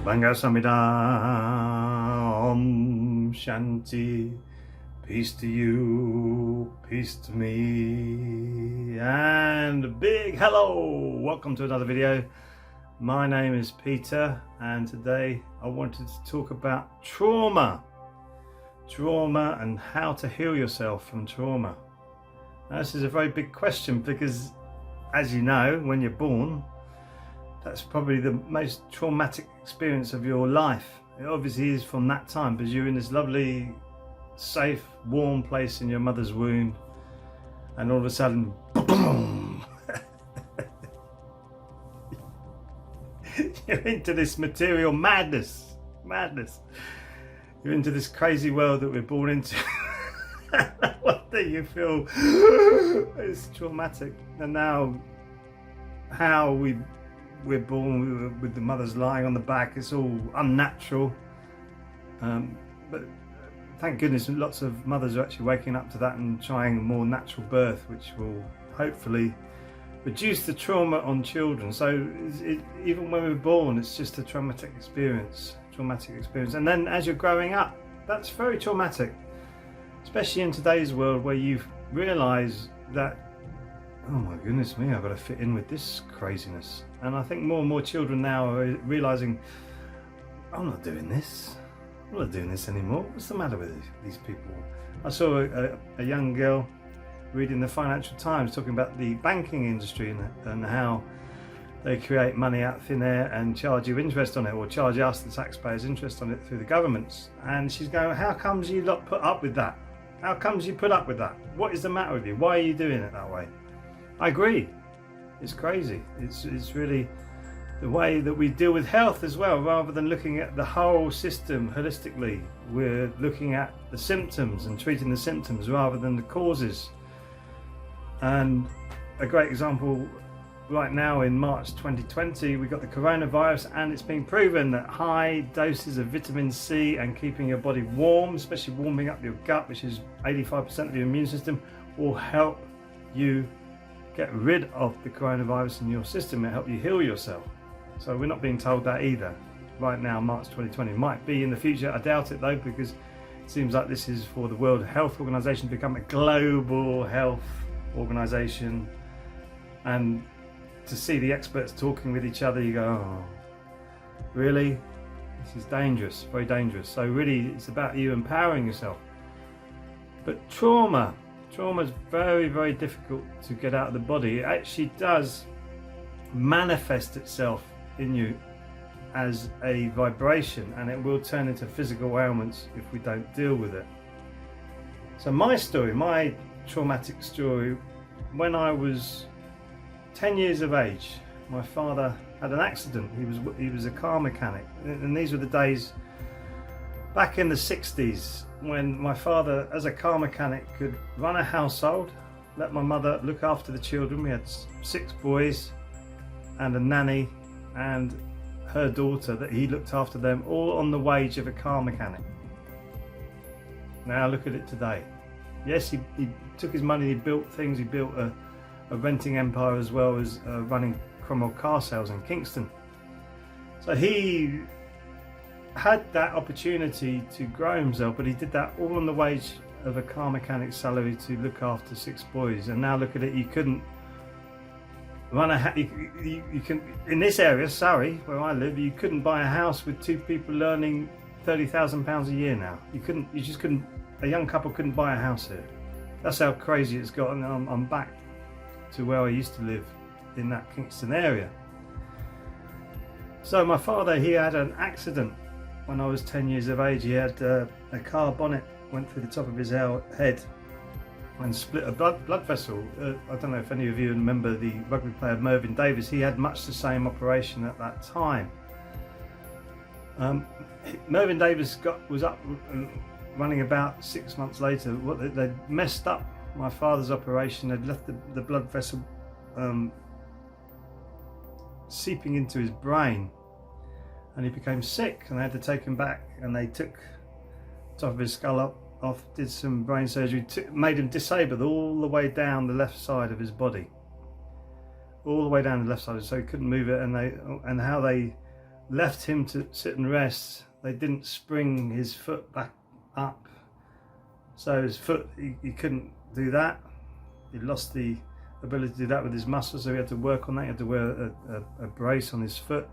Bangasamida Om Shanti. Peace to you, peace to me, and a big hello! Welcome to another video. My name is Peter, and today I wanted to talk about trauma. Trauma and how to heal yourself from trauma. Now, this is a very big question because, as you know, when you're born, that's probably the most traumatic experience of your life. It obviously is from that time because you're in this lovely, safe, warm place in your mother's womb, and all of a sudden, boom! You're into this material madness. You're into this crazy world that we're born into. What do you feel? It's traumatic. And now, how we're born with the mothers lying on the back, it's all unnatural. But thank goodness lots of mothers are actually waking up to that and trying a more natural birth, which will hopefully reduce the trauma on children. So even when we're born, it's just a traumatic experience. And then as you're growing up, that's very traumatic, especially in today's world where you realise that, oh my goodness me, I've got to fit in with this craziness. And I think more and more children now are realising, I'm not doing this. I'm not doing this anymore. What's the matter with these people? I saw a young girl reading the Financial Times talking about the banking industry and how they create money out of thin air and charge you interest on it, or charge us, the taxpayers, interest on it through the governments. And she's going, how comes you lot put up with that? How comes you put up with that? What is the matter with you? Why are you doing it that way? I agree. It's crazy. It's really the way that we deal with health as well. Rather than looking at the whole system holistically, we're looking at the symptoms and treating the symptoms rather than the causes. And a great example right now in March 2020, we got the coronavirus, and it's been proven that high doses of vitamin C and keeping your body warm, especially warming up your gut, which is 85% of your immune system, will help you get rid of the coronavirus in your system and help you heal yourself. So we're not being told that either right now, March 2020. Might be in the future. I doubt it though, because it seems like this is for the World Health Organization to become a global health organization. And to see the experts talking with each other, you go, oh, really? This is dangerous, very dangerous. So really it's about you empowering yourself. But trauma is very, very difficult to get out of the body. It actually does manifest itself in you as a vibration, and it will turn into physical ailments if we don't deal with it. So my story, my traumatic story, when I was 10 years of age, my father had an accident. He was a car mechanic, and these were the days back in the 60s when my father, as a car mechanic, could run a household, let my mother look after the children. We had 6 boys and a nanny and her daughter that he looked after them, all on the wage of a car mechanic. Now look at it today. Yes, he took his money, he built things, he built a renting empire as well as running Cromwell car sales in Kingston. So he had that opportunity to grow himself, but he did that all on the wage of a car mechanic's salary to look after 6 boys. And now look at it, you couldn't run you can, in this area, Surrey, where I live, you couldn't buy a house with 2 people earning £30,000 a year now. You just couldn't, a young couple couldn't buy a house here. That's how crazy it's got, and I'm back to where I used to live in that Kingston area. So my father, he had an accident when I was 10 years of age. He had a car bonnet went through the top of his head and split a blood vessel. I don't know if any of you remember the rugby player Mervyn Davies. He had much the same operation at that time. Mervyn Davies was up running about 6 months later. They'd messed up my father's operation. They'd left the blood vessel seeping into his brain, and he became sick, and they had to take him back, and they took the top of his skull off, did some brain surgery, made him disabled all the way down the left side of his body, all the way down the left side, so he couldn't move it. And how they left him to sit and rest, they didn't spring his foot back up. So his foot, he couldn't do that. He lost the ability to do that with his muscles, so he had to work on that. He had to wear a brace on his foot,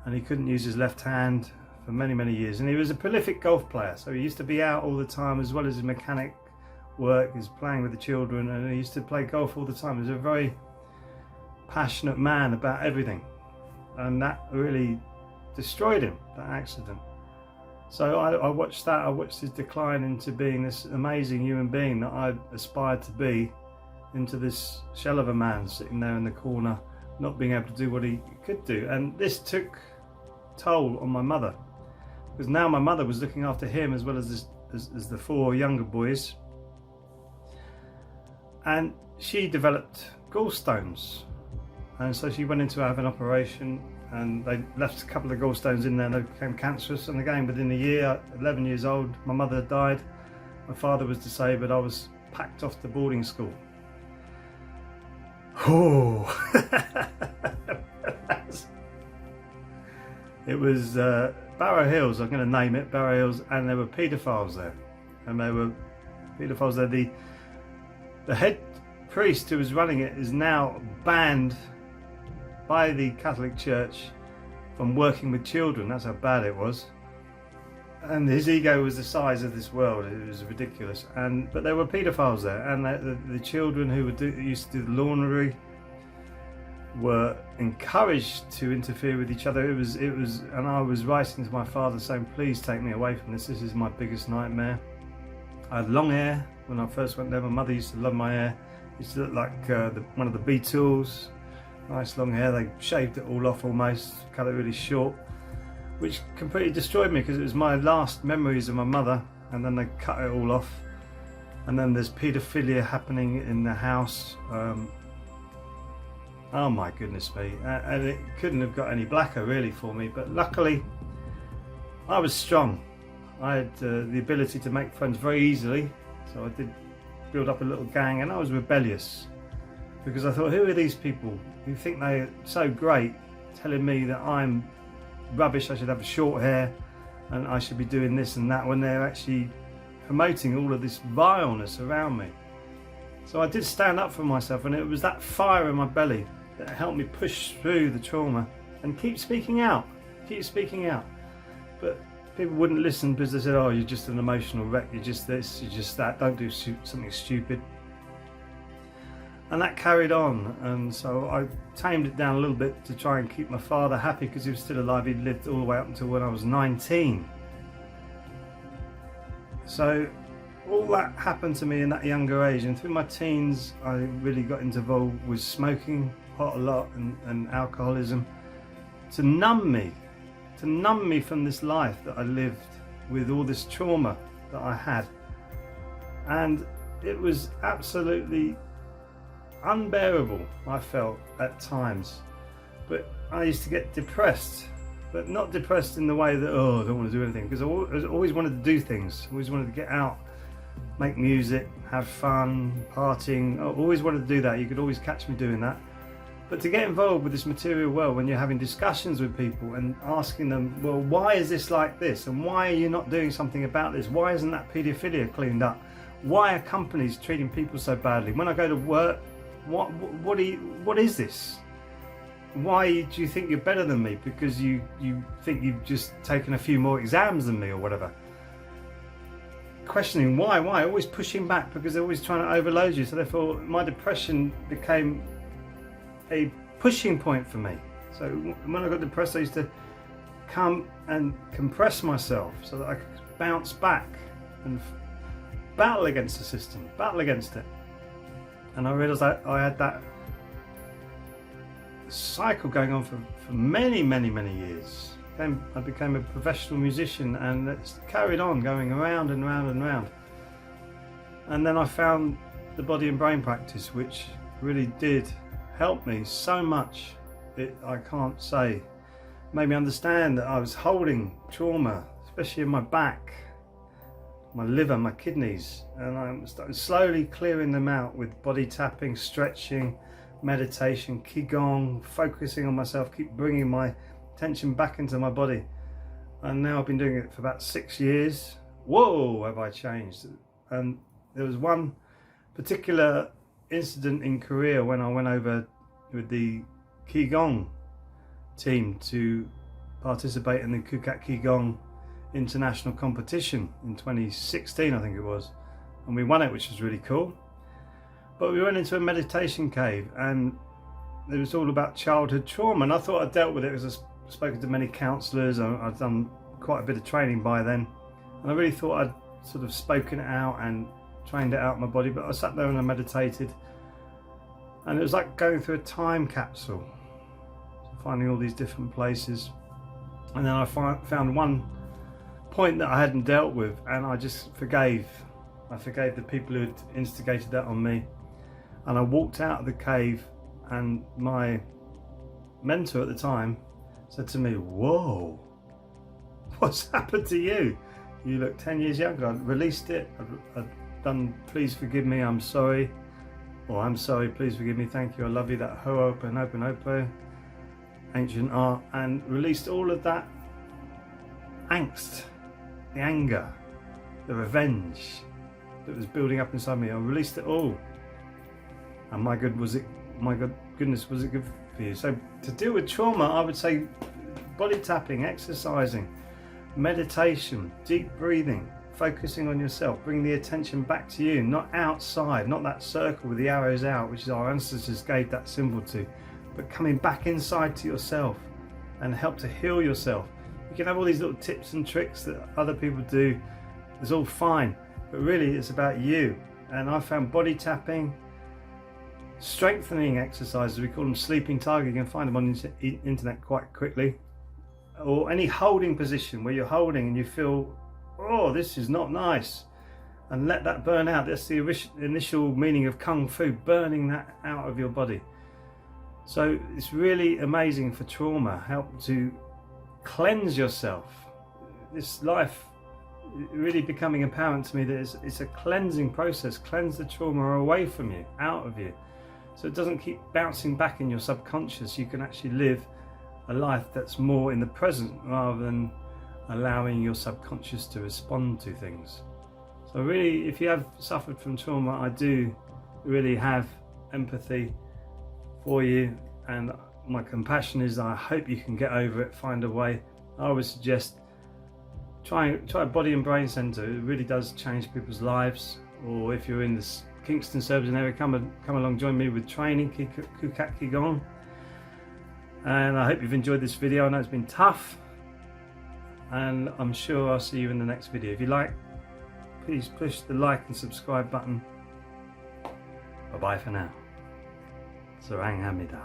and he couldn't use his left hand for many, many years. And he was a prolific golf player, so he used to be out all the time, as well as his mechanic work. He was playing with the children, and he used to play golf all the time. He was a very passionate man about everything, and that really destroyed him, that accident. So I watched that. I watched his decline into being this amazing human being that I aspired to be, into this shell of a man sitting there in the corner, not being able to do what he could do. And this took toll on my mother, because now my mother was looking after him as well as the 4 younger boys, and she developed gallstones, and so she went in to have an operation, and they left a couple of gallstones in there, and they became cancerous. And again, within a year, 11 years old, my mother died. My father was disabled. I was packed off to boarding school. Oh, it was Barrow Hills. I'm going to name it Barrow Hills, and there were paedophiles there, The head priest who was running it is now banned by the Catholic Church from working with children. That's how bad it was. And his ego was the size of this world. It was ridiculous. But there were paedophiles there, and the children who used to do the laundry were encouraged to interfere with each other. It was, and I was writing to my father saying, "Please take me away from this. This is my biggest nightmare." I had long hair when I first went there. My mother used to love my hair. It used to look like one of the Beatles. Nice long hair. They shaved it all off almost, cut it really short, which completely destroyed me, because it was my last memories of my mother, and then they cut it all off. And then there's paedophilia happening in the house. Oh my goodness me. And it couldn't have got any blacker really for me, but luckily I was strong. I had the ability to make friends very easily, so I did build up a little gang, and I was rebellious, because I thought, who are these people who think they're so great, telling me that I'm rubbish, I should have short hair, and I should be doing this and that, when they're actually promoting all of this vileness around me. So I did stand up for myself, and it was that fire in my belly that helped me push through the trauma and keep speaking out. But people wouldn't listen, because they said, "Oh, you're just an emotional wreck, you're just this, you're just that, don't do something stupid." And that carried on, and so I tamed it down a little bit to try and keep my father happy, because he was still alive. He'd lived all the way up until when I was 19. So all that happened to me in that younger age, and through my teens I really got involved with smoking pot a lot and alcoholism, to numb me from this life that I lived with all this trauma that I had. And it was absolutely unbearable, I felt at times. But I used to get depressed, but not depressed in the way that, oh, I don't want to do anything, because I always wanted to do things. Always wanted to get out, make music, have fun, partying. I always wanted to do that. You could always catch me doing that. But to get involved with this material world, when you're having discussions with people and asking them, well, why is this like this, and why are you not doing something about this? Why isn't that paedophilia cleaned up? Why are companies treating people so badly? When I go to work, what is this? Why do you think you're better than me because you think you've just taken a few more exams than me, or whatever? Questioning why, always pushing back, because they're always trying to overload you. So therefore my depression became a pushing point for me. So when I got depressed, I used to come and compress myself so that I could bounce back and battle against the system, battle against it. And I realised I had that cycle going on for many years. I became a professional musician, and it's carried on going around and round and round. And then I found the body and brain practice, which really did help me so much. I can't say. Made me understand that I was holding trauma, especially in my back, my liver, my kidneys, and I started slowly clearing them out with body tapping, stretching, meditation, qigong, focusing on myself, keep bringing my tension back into my body. And now I've been doing it for about 6 years. Whoa, have I changed. And there was one particular incident in Korea when I went over with the Qigong team to participate in the Kukat Qigong international competition in 2016, I think it was, and we won it, which was really cool. But we went into a meditation cave and it was all about childhood trauma, and I thought I dealt with it because I've spoken to many counsellors. I've done quite a bit of training by then, and I really thought I'd sort of spoken it out and trained it out in my body. But I sat there and I meditated, and it was like going through a time capsule, finding all these different places. And then I found one point that I hadn't dealt with, and I just forgave. I forgave the people who had instigated that on me. And I walked out of the cave, and my mentor at the time said to me, "Whoa, what's happened to you? You look 10 years younger." I'd released it. I'd done "Please forgive me, I'm sorry," or "I'm sorry, please forgive me, thank you, I love you," that Ho'oponopono, ancient art, and released all of that angst, the anger, the revenge that was building up inside me. I released it all, and my goodness, was it good for you? So to deal with trauma, I would say body tapping, exercising, meditation, deep breathing, focusing on yourself, bring the attention back to you, not outside, not that circle with the arrows out, which is our ancestors gave that symbol to, but coming back inside to yourself and help to heal yourself. You can have all these little tips and tricks that other people do. It's all fine, but really it's about you. And I found body tapping, strengthening exercises, we call them sleeping tiger, you can find them on the internet quite quickly, or any holding position where you're holding and you feel, oh, this is not nice, and let that burn out. That's the initial meaning of Kung Fu, burning that out of your body. So it's really amazing for trauma, help to cleanse yourself. This life really becoming apparent to me that it's a cleansing process. Cleanse the trauma away from you, out of you, so it doesn't keep bouncing back in your subconscious. You can actually live a life that's more in the present rather than allowing your subconscious to respond to things. So really, if you have suffered from trauma, I do really have empathy for you, and my compassion is I hope you can get over it, find a way. I would suggest try Body and Brain Centre. It really does change people's lives. Or if you're in this Kingston, Surbiton area, come along, join me with training Kukat Qigong. And I hope you've enjoyed this video. I know it's been tough, and I'm sure I'll see you in the next video. If you like, please push the like and subscribe button. Bye bye for now. Sarang Hamida.